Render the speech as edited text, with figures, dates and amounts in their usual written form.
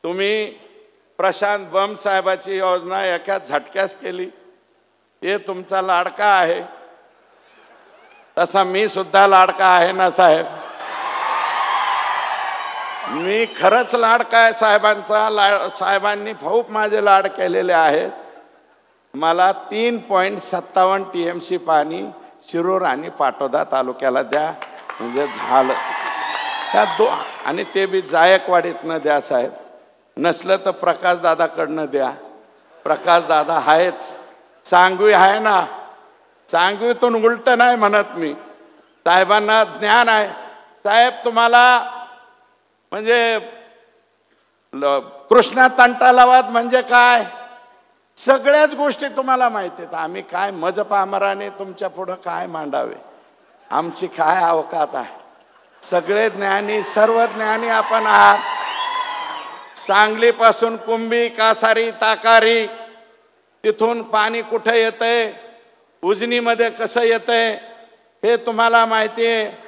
तुम्ही प्रशांत बम साहेबाची योजना एका झटक्यास केली, ते तुमचा लाडका आहे, तसा मी सुद्धा लाडका आहे ना साहेब. मी खरंच लाडका आहे साहेबांचा. साहेबांनी खूप माझे लाड केलेले आहेत. मला 3.57 TMC पाणी शिरूर आणि पाटोदा तालुक्याला द्या, म्हणजे झालं. आणि ते बी जायकवाडीतनं द्या साहेब. नसलं तर प्रकाश दादाकडनं द्या. प्रकाश दादा आहेच, सांगवी आहे ना, सांगवीतून उलट नाही म्हणत मी. साहेबांना ज्ञान आहे. साहेब तुम्हाला म्हणजे कृष्णा तंटालावाद म्हणजे काय, सगळ्याच गोष्टी तुम्हाला माहिती आहेत. आम्ही काय मजपामराने तुमच्या पुढं काय मांडावे, आमची काय अवकात आहे. सगळे ज्ञानी, सर्व ज्ञानी आपण आहात. सांगलीपासून कुंभी, कासारी, ताकारी, तिथून पाणी कुठे येतंय, उजनीमध्ये कसं येतंय हे तुम्हाला माहिती आहे.